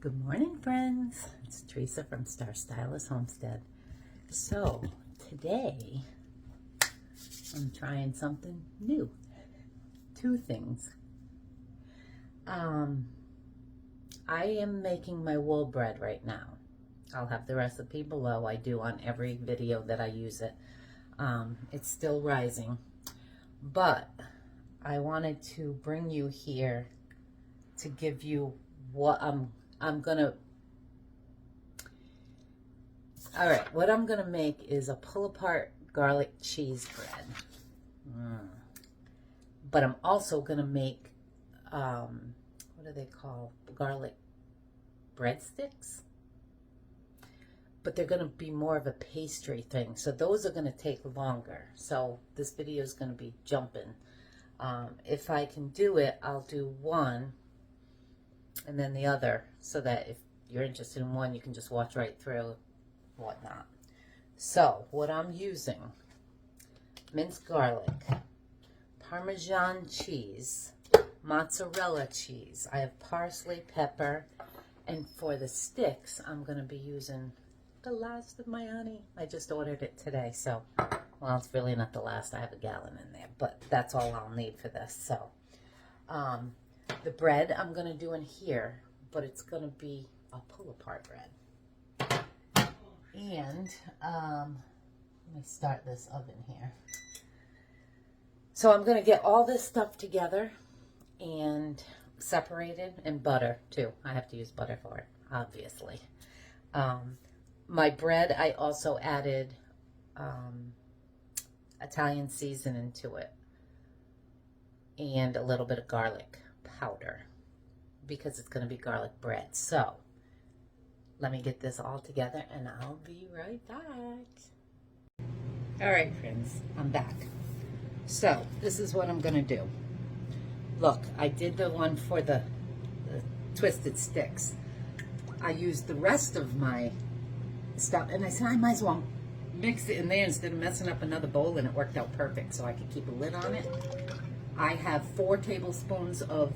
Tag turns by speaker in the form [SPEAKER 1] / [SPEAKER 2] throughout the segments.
[SPEAKER 1] Good morning, friends. It's Teresa from Star Stylist Homestead. So today I'm trying something new. Two things. I am making my wool bread right now. I'll have the recipe below. I do on every video that I use it. It's still rising, but I wanted to bring you here to give you what what I'm gonna make is a pull-apart garlic cheese bread. But I'm also gonna make, what do they call, garlic breadsticks? But they're gonna be more of a pastry thing. So those are gonna take longer. So this video is gonna be jumping. If I can do it, I'll do one and then the other, so that if you're interested in one, you can just watch right through, whatnot. So what I'm using: minced garlic, Parmesan cheese, mozzarella cheese. I have parsley, pepper, and for the sticks, I'm going to be using the last of my honey. I just ordered it today, so, well, it's really not the last. I have a gallon in there, but that's all I'll need for this. So, the bread I'm going to do in here, but it's going to be a pull-apart bread. And let me start this oven here. So I'm going to get all this stuff together and separated, and butter too. I have to use butter for it, obviously. My bread, I also added Italian seasoning to it and a little bit of garlic powder because it's going to be garlic bread. So let me get this all together and I'll be right back. All right, friends, I'm back. So this is what I'm going to do. Look, I did the one for the twisted sticks. I used the rest of my stuff, and I said I might as well mix it in there instead of messing up another bowl, and it worked out perfect, so I could keep a lid on it. I have 4 tablespoons of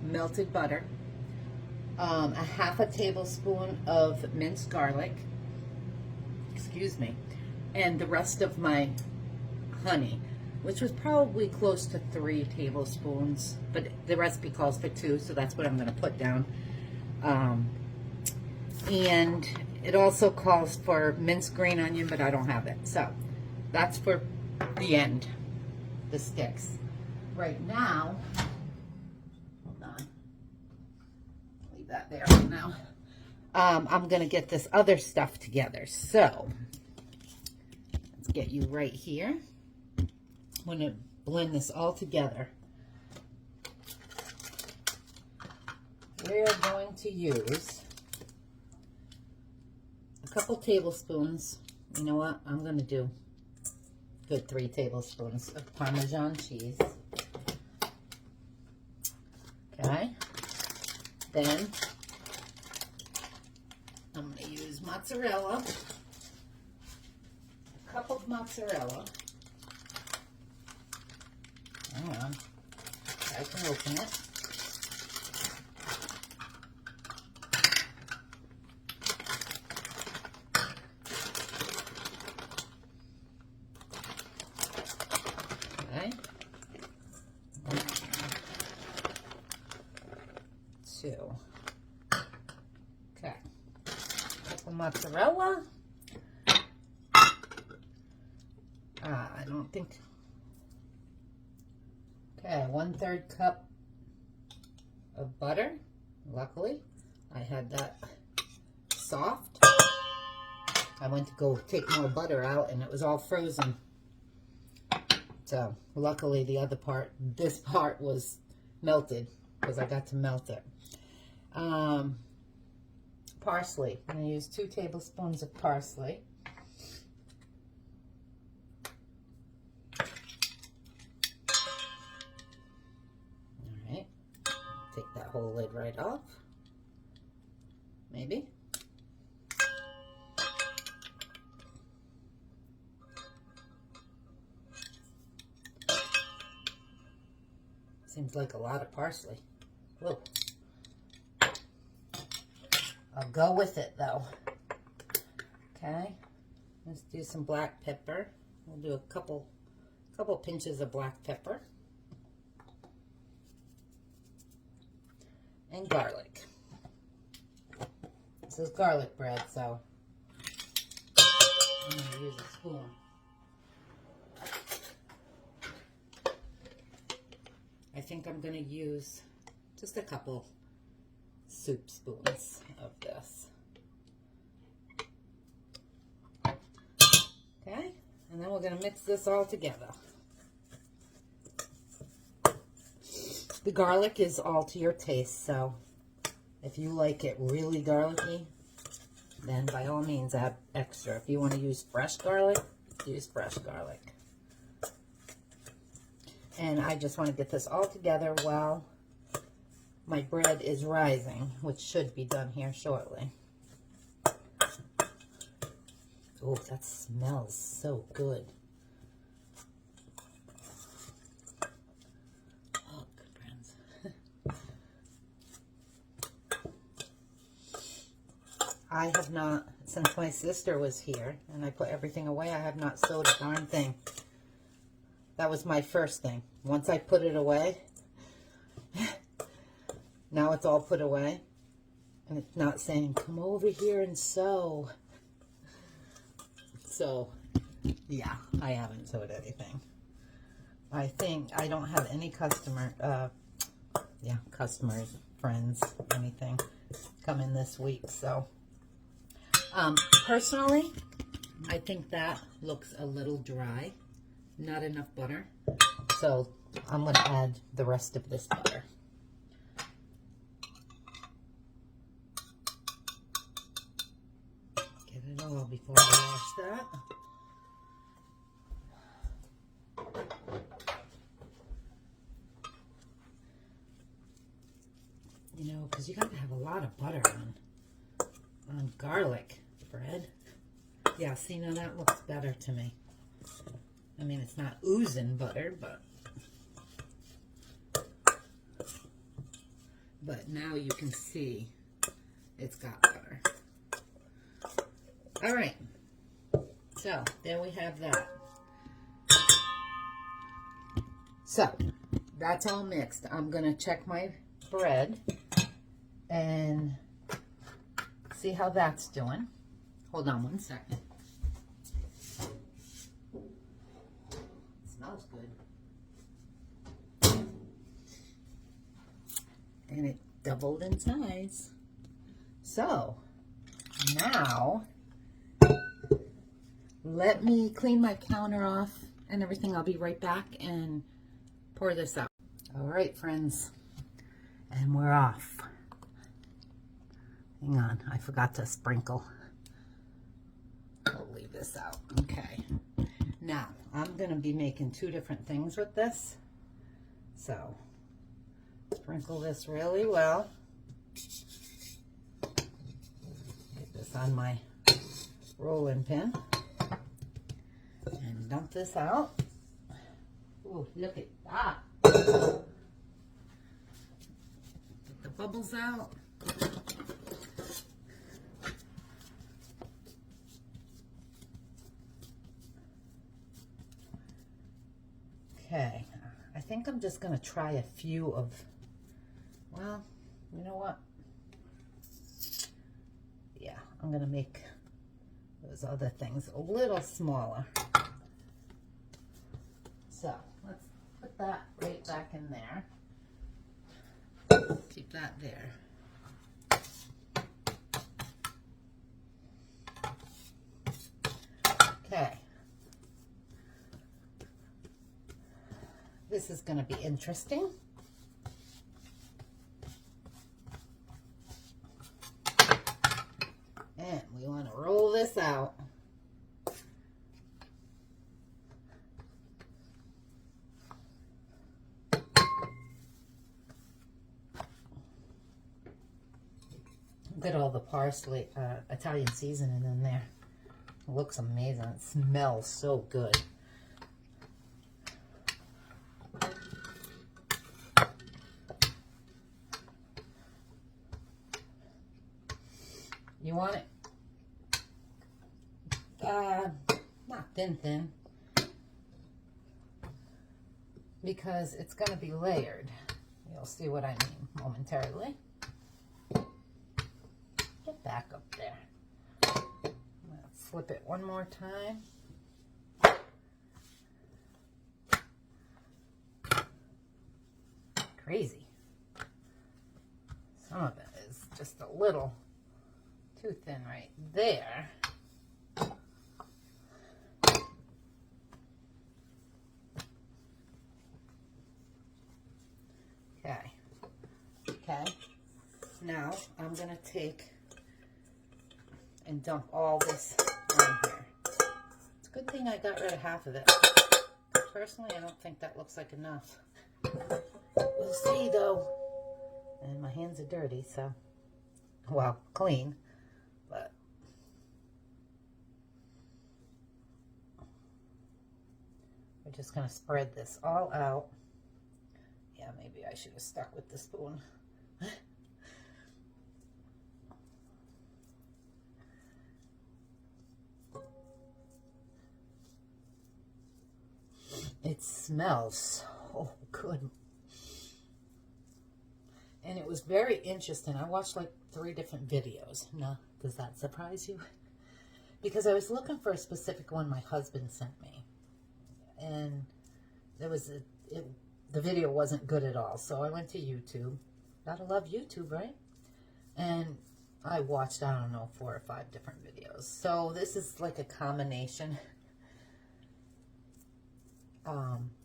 [SPEAKER 1] melted butter, a half a tablespoon of minced garlic, excuse me, and the rest of my honey, which was probably close to 3 tablespoons, but the recipe calls for 2, so that's what I'm going to put down. And it also calls for minced green onion, but I don't have it. So that's for the end, the sticks. Right now, hold on, leave that there right now. I'm going to get this other stuff together. So let's get you right here. I'm going to blend this all together. We're going to use a couple tablespoons. You know what? I'm going to do good 3 tablespoons of Parmesan cheese. Okay. Then I'm going to use mozzarella. A cup of mozzarella. Hang on. I can open it. Okay. 2. Okay. Cup of mozzarella. I don't think. Okay, 1/3 cup of butter. Luckily, I had that soft. I went to go take more butter out and it was all frozen. So luckily the other part, this part was melted because I got to melt it. Parsley. I'm going to use 2 tablespoons of parsley. Alright. Take that whole lid right off. Maybe. Seems like a lot of parsley. Whoa. I'll go with it though. Okay, let's do some black pepper. We'll do a couple pinches of black pepper. And garlic. This is garlic bread, so I'm going to use a spoon. I think I'm going to use just a couple soup spoons of this. Okay, and then we're going to mix this all together. The garlic is all to your taste, so if you like it really garlicky, then by all means add extra. If you want to use fresh garlic, use fresh garlic. And I just want to get this all together while my bread is rising, which should be done here shortly. Oh, that smells so good. Oh, good friends. I have not, since my sister was here and I put everything away, I have not sewed a darn thing. That was my first thing. Once I put it away, now it's all put away. And it's not saying, come over here and sew. So, yeah, I haven't sewed anything. I think I don't have any customers, friends, anything coming this week. So, personally, I think that looks a little dry. Not enough butter. So, I'm going to add the rest of this butter. Get it all before I wash that. You know, because you got to have a lot of butter on garlic bread. Yeah, see, now that looks better to me. I mean, it's not oozing butter, but now you can see it's got butter. All right, so there we have that. So that's all mixed. I'm gonna check my bread and see how that's doing. Hold on one second. Smells good. And it doubled in size. So now let me clean my counter off and everything. I'll be right back and pour this out. All right, friends, and we're off. Hang on, I forgot to sprinkle. I'll leave this out. Okay. Now, I'm going to be making two different things with this. So, sprinkle this really well. Get this on my rolling pin. And dump this out. Ooh, look at that. Get the bubbles out. Okay, I think I'm just going to try a few of, well, you know what? Yeah, I'm going to make those other things a little smaller. So, let's put that right back in there. Keep that there. Okay. This is going to be interesting. And we want to roll this out. Get all the parsley, Italian seasoning in there. It looks amazing. It smells so good. You want it not thin, because it's going to be layered. You'll see what I mean momentarily. Get back up there. Let's flip it one more time. Crazy. Some of it is just a little too thin right there. Okay. Now I'm going to take and dump all this on here. It's a good thing I got rid of half of it. Personally, I don't think that looks like enough. We'll see though. And my hands are dirty, so, well, clean, but we're just going to spread this all out. Yeah, maybe I should have stuck with the spoon. It smells so good. And it was very interesting. I watched like 3 different videos. Now, does that surprise you? Because I was looking for a specific one my husband sent me. And there was the video wasn't good at all. So I went to YouTube. Gotta love YouTube, right? And I watched, I don't know, 4 or 5 different videos. So this is like a combination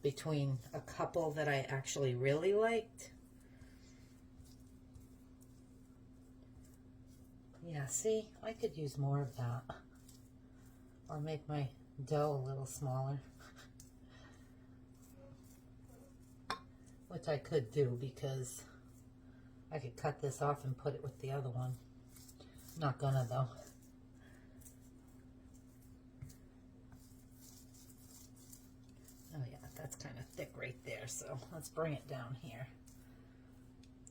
[SPEAKER 1] between a couple that I actually really liked. Yeah, see, I could use more of that. Or make my dough a little smaller. Which I could do, because I could cut this off and put it with the other one. Not gonna though. Oh yeah, that's kind of thick right there, so let's bring it down here.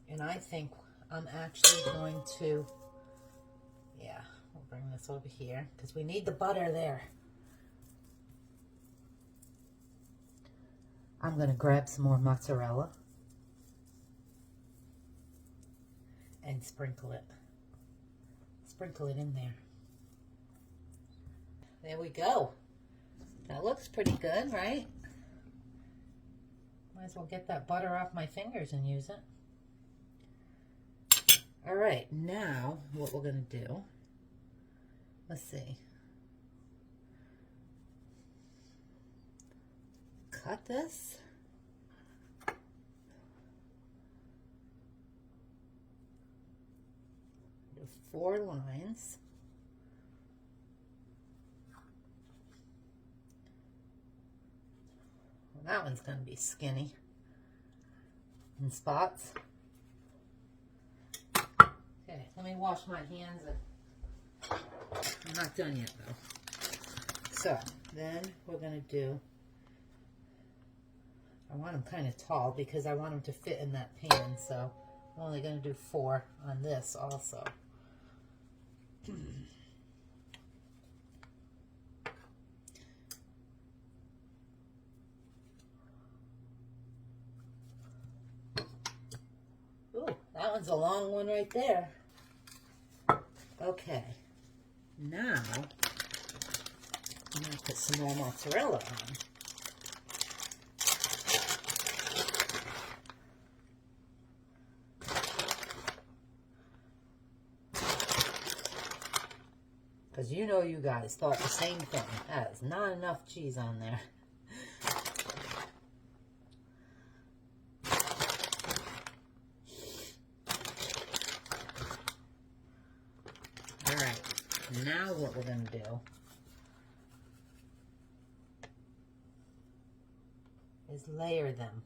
[SPEAKER 1] And I think I'm actually going to, yeah, we'll bring this over here because we need the butter there. I'm going to grab some more mozzarella and sprinkle it. Sprinkle it in there. There we go. That looks pretty good, right? Might as well get that butter off my fingers and use it. All right, now what we're going to do, let's see. Cut this. Do 4 lines. Well, that one's going to be skinny in spots. Okay, let me wash my hands. I'm not done yet though. So then we're going to do, I want them kind of tall because I want them to fit in that pan, so I'm only going to do 4 on this also. Ooh, that one's a long one right there. Okay, now I'm going to put some more mozzarella on. Because you know you guys thought the same thing. That is not enough cheese on there. Alright, now what we're going to do is layer them.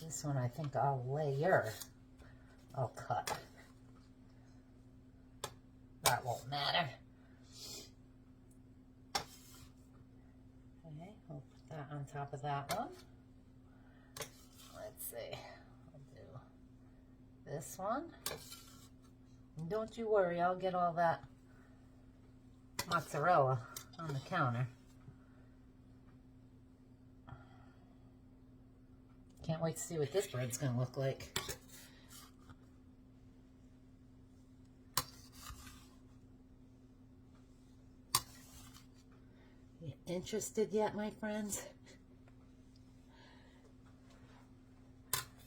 [SPEAKER 1] This one I think I'll layer. I'll cut. That won't matter. on top of that one. Let's see. I'll do this one. And don't you worry, I'll get all that mozzarella on the counter. Can't wait to see what this bread's gonna look like. You interested yet, my friends?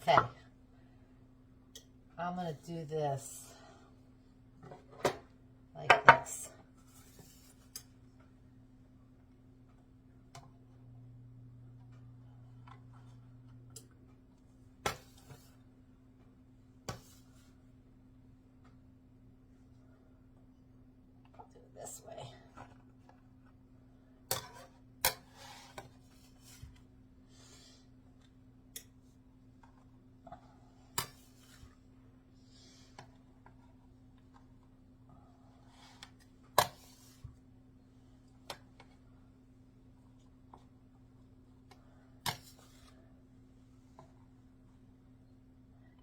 [SPEAKER 1] Okay. I'm gonna do this like this. Do it this way.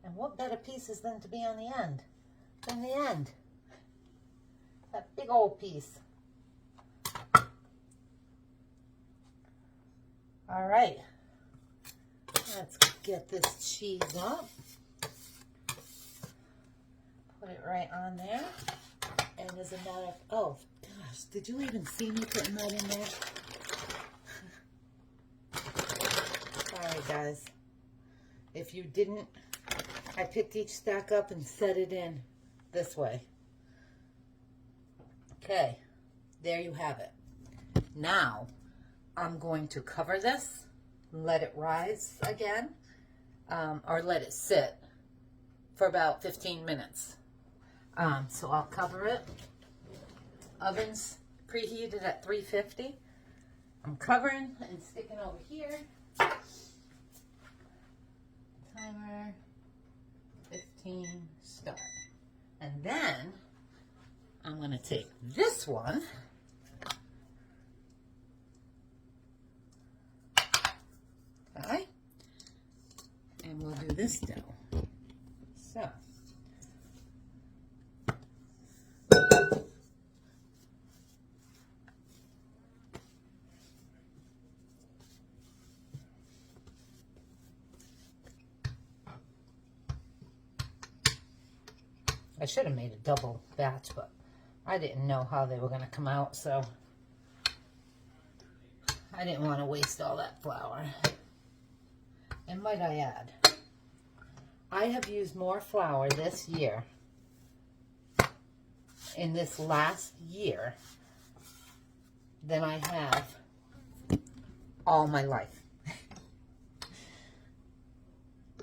[SPEAKER 1] And what better pieces than to be on the end? Than the end. That big old piece. All right. Let's get this cheese up. Put it right on there. And as a matter of, oh gosh, did you even see me putting that in there? Sorry guys. If you didn't, I picked each stack up and set it in this way. Okay, there you have it. Now, I'm going to cover this, let it rise again, or let it sit for about 15 minutes. So I'll cover it. Oven's preheated at 350. I'm covering and sticking over here. Timer, 15, start. And then I'm going to take this one, okay, and we'll do this dough. So, I should have made a double batch, but I didn't know how they were going to come out, so I didn't want to waste all that flour. And might I add, I have used more flour this year, in this last year, than I have all my life.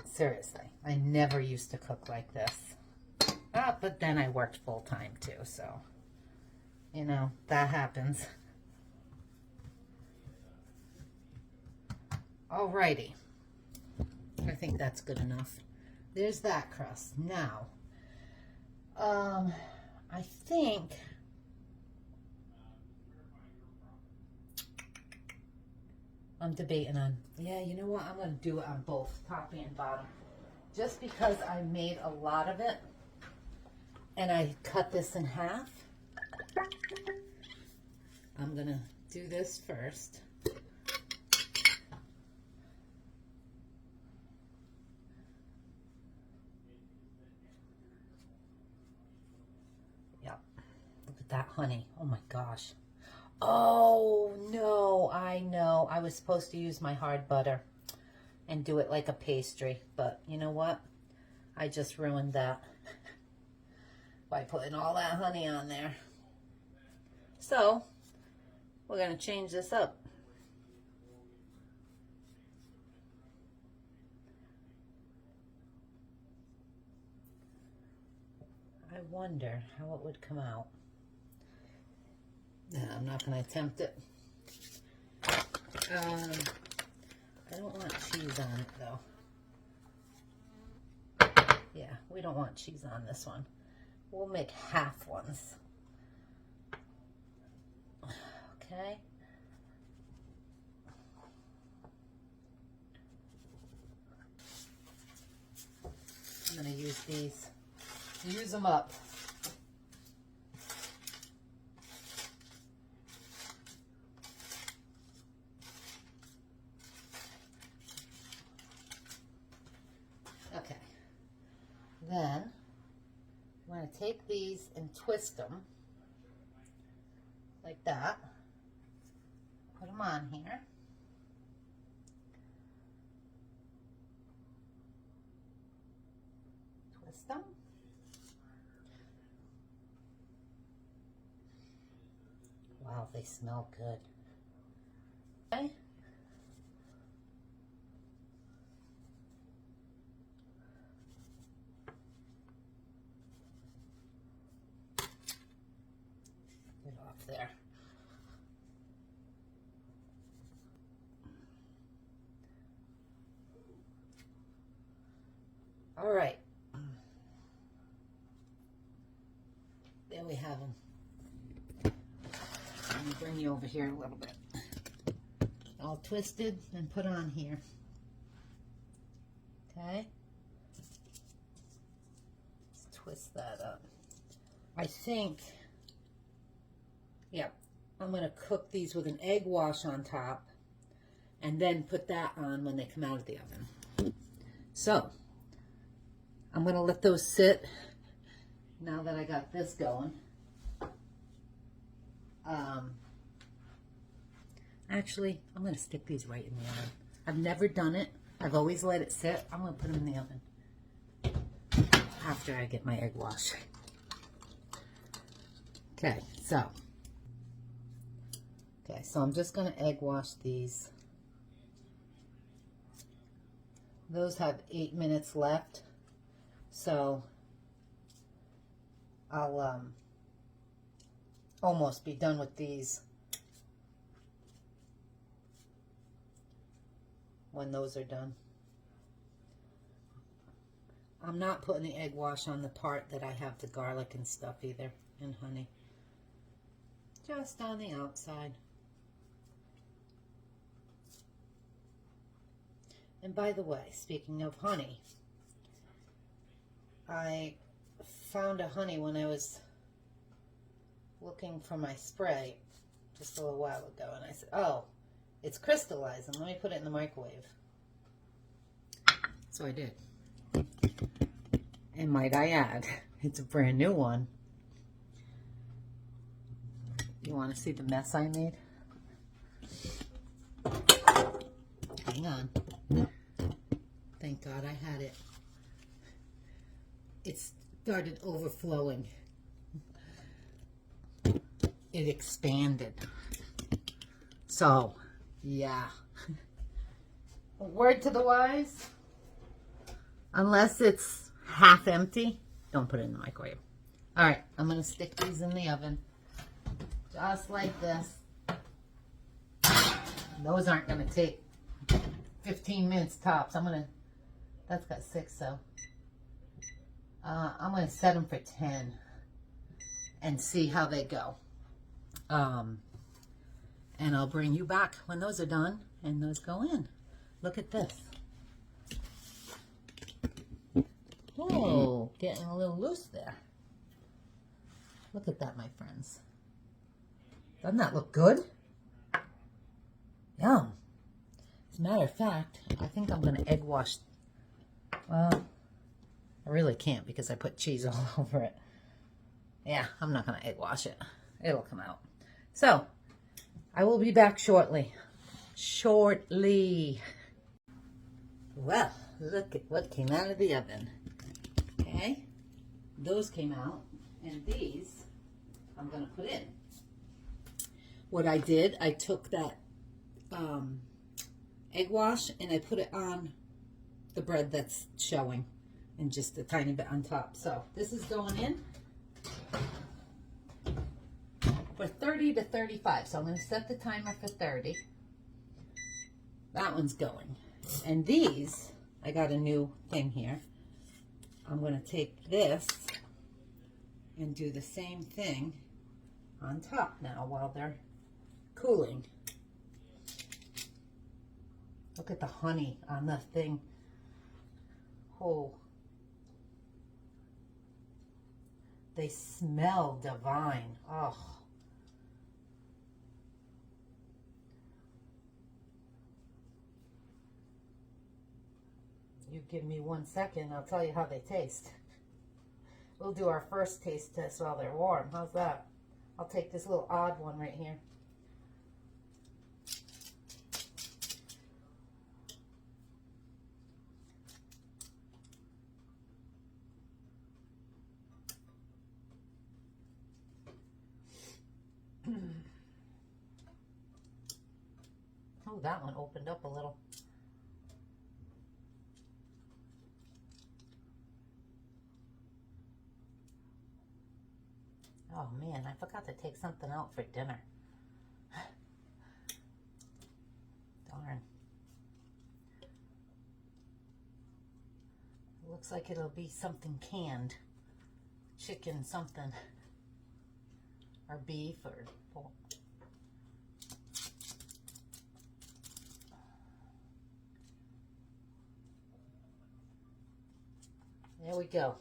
[SPEAKER 1] Seriously, I never used to cook like this. But then I worked full time too, so, you know, that happens. Alrighty. I think that's good enough. There's that crust. Now, I think I'm debating on, yeah, you know what? I'm going to do it on both, top and bottom. Just because I made a lot of it, and I cut this in half, I'm going to do this first. Yep. Look at that, honey. Oh my gosh. Oh, no, I know. I was supposed to use my hard butter and do it like a pastry, but you know what? I just ruined that by putting all that honey on there. So, we're going to change this up. I wonder how it would come out. No, I'm not going to attempt it. I don't want cheese on it, though. Yeah, we don't want cheese on this one. We'll make half ones. Okay. these. Use them up. Okay. Then I'm going to take these and twist them like that. Put them on here. Twist them. Wow, they smell good. Okay. Get off there. All right. There we have them. Let me bring you over here a little bit. All twisted and put on here. Okay. Let's twist that up. I think, yeah, I'm going to cook these with an egg wash on top and then put that on when they come out of the oven. So, I'm going to let those sit now that I got this going. Actually, I'm going to stick these right in the oven. I've never done it. I've always let it sit. I'm going to put them in the oven after I get my egg wash. Okay, so I'm just going to egg wash these. Those have 8 minutes left, so I'll almost be done with these when those are done. I'm not putting the egg wash on the part that I have the garlic and stuff either, and honey. Just on the outside. And by the way, speaking of honey, I found a honey when I was looking for my spray just a little while ago, and I said, oh, it's crystallizing. Let me put it in the microwave. So I did. And might I add, it's a brand new one. You want to see the mess I made? Hang on. Thank God I had it. It started overflowing. It expanded. So, yeah. A word to the wise. Unless it's half empty, don't put it in the microwave. All right, I'm going to stick these in the oven. Just like this. Those aren't going to take 15 minutes tops. That's got 6, so. I'm going to set them for 10 and see how they go. And I'll bring you back when those are done and those go in. Look at this. Oh, getting a little loose there. Look at that, my friends. Doesn't that look good? Yum. As a matter of fact, I think I'm going to egg wash. Well, I really can't because I put cheese all over it. Yeah, I'm not going to egg wash it. It'll come out. So, I will be back shortly. Well, look at what came out of the oven. Okay, those came out, and these I'm going to put in. What I did, I took that egg wash and I put it on the bread that's showing and just a tiny bit on top. So this is going in for 30 to 35. So I'm going to set the timer for 30. That one's going. And these, I got a new thing here. I'm going to take this and do the same thing on top now while they're cooling. Look at the honey on the thing. Oh, they smell divine. Oh. You give me 1 second, I'll tell you how they taste. We'll do our first taste test while they're warm. How's that? I'll take this little odd one right here. Oh, that one opened up a little. Oh man, I forgot to take something out for dinner. Darn. It looks like it'll be something canned. Chicken something. Or beef or pork. There we go.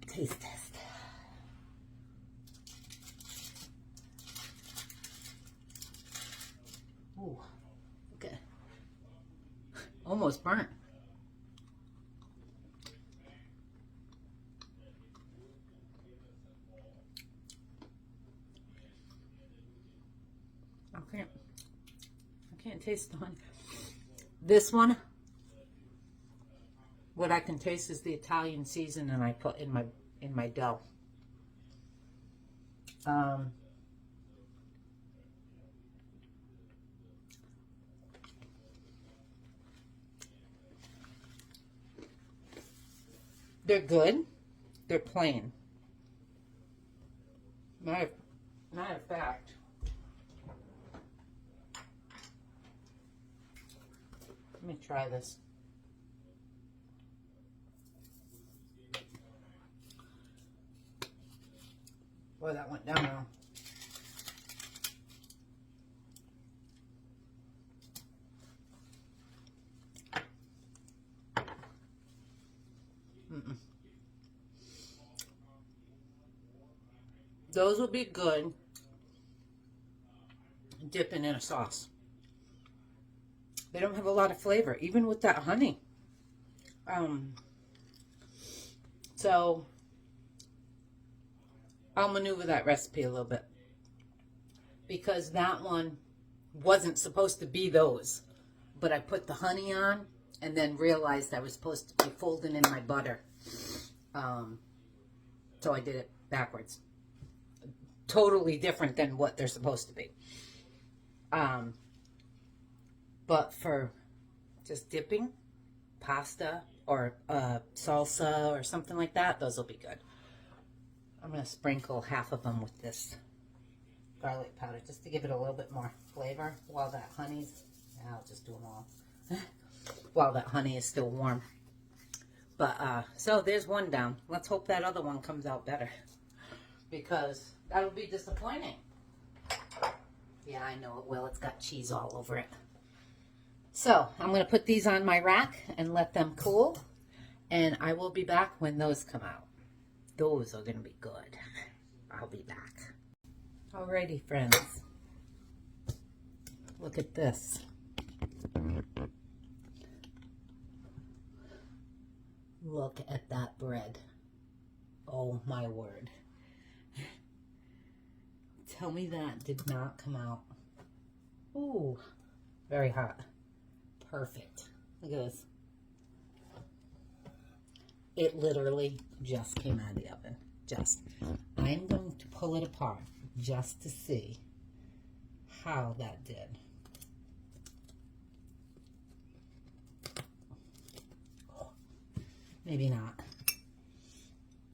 [SPEAKER 1] Taste test. Ooh, okay. Almost burnt. I can't taste the honey. This one, what I can taste is the Italian seasoning I put in my dough. They're good. They're plain. Matter of fact, let me try this. Boy, that went down now. Those will be good dipping in a sauce. They don't have a lot of flavor, even with that honey. So I'll maneuver that recipe a little bit, because that one wasn't supposed to be those, but I put the honey on and then realized I was supposed to be folding in my butter. So I did it backwards. Totally different than what they're supposed to be. But for just dipping pasta or salsa or something like that, those will be good. I'm going to sprinkle half of them with this garlic powder just to give it a little bit more flavor while that honey's, I'll just do them all, while that honey is still warm. But, so there's one down. Let's hope that other one comes out better, because that'll be disappointing. Yeah, I know it will. It's got cheese all over it. So I'm going to put these on my rack and let them cool, and I will be back when those come out. Those are going to be good. I'll be back. Alrighty, friends. Look at this. Look at that bread. Oh my word. Tell me that did not come out. Ooh, very hot. Perfect. Look at this. It literally just came out of the oven. Just. I'm going to pull it apart just to see how that did. Oh, maybe not,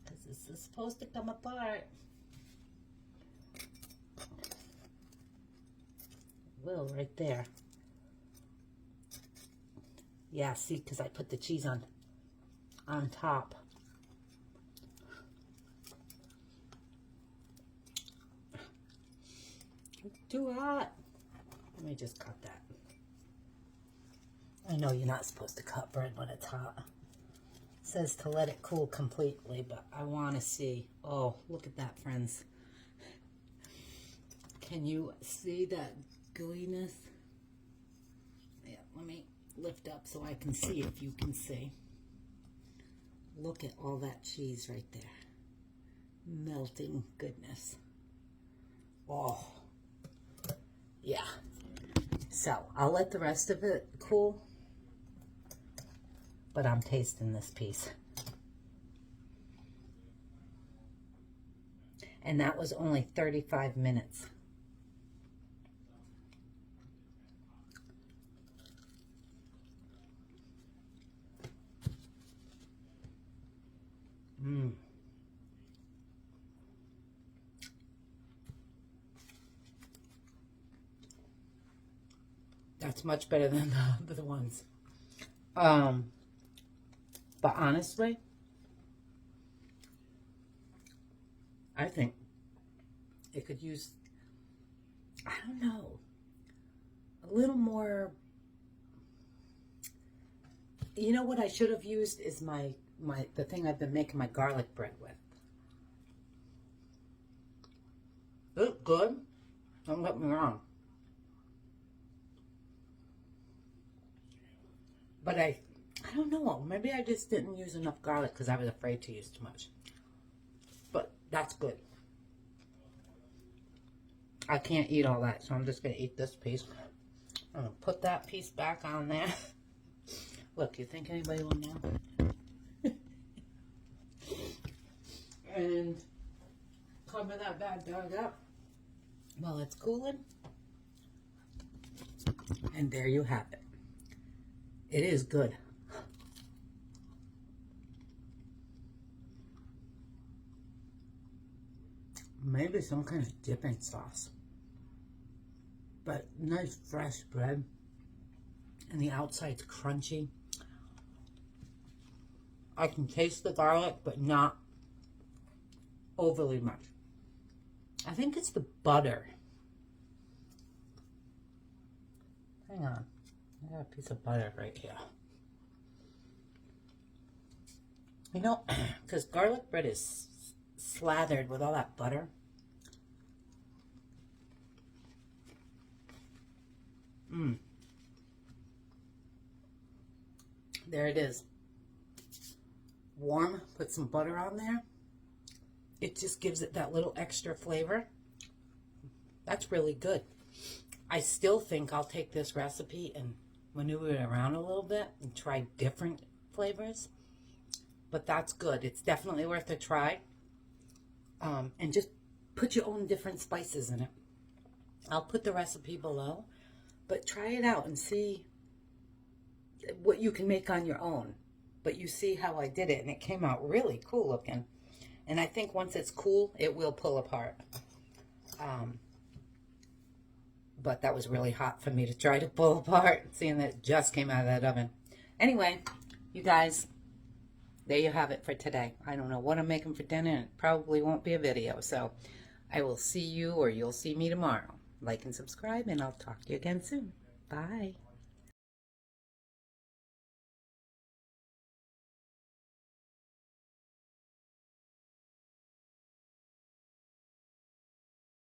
[SPEAKER 1] because this is supposed to come apart. Will right there. Yeah, see, because I put the cheese on top. Too hot. Let me just cut that. I know you're not supposed to cut bread when it's hot. It says to let it cool completely, but I want to see. Oh, look at that, friends. Can you see that gooiness? Yeah, let me lift up so I can see if you can see. Look at all that cheese right there. Melting goodness. Oh, yeah. So I'll let the rest of it cool, but I'm tasting this piece. And that was only 35 minutes. Mmm. That's much better than the other ones. But honestly, I think it could use, I don't know, a little more. You know what I should have used is the thing I've been making my garlic bread with. It's good. Don't get me wrong. But I don't know. Maybe I just didn't use enough garlic because I was afraid to use too much. But that's good. I can't eat all that, so I'm just going to eat this piece. I'm going to put that piece back on there. Look, you think anybody will know? And cover that bad dog up while it's cooling. And there you have it. It is good. Maybe some kind of dipping sauce. But nice fresh bread. And the outside's crunchy. I can taste the garlic, but not overly much. I think it's the butter. Hang on. I got a piece of butter right here. You know, because garlic bread is slathered with all that butter. There it is. Warm, put some butter on there. It just gives it that little extra flavor. That's really good. I still think I'll take this recipe and maneuver it around a little bit and try different flavors. But that's good. It's definitely worth a try. And just put your own different spices in it. I'll put the recipe below. But try it out and see what you can make on your own. But you see how I did it, and it came out really cool looking. And I think once it's cool, it will pull apart. But that was really hot for me to try to pull apart, seeing that it just came out of that oven. Anyway, you guys, there you have it for today. I don't know what I'm making for dinner, and it probably won't be a video. So I will see you, or you'll see me tomorrow. Like and subscribe, and I'll talk to you again soon. Bye.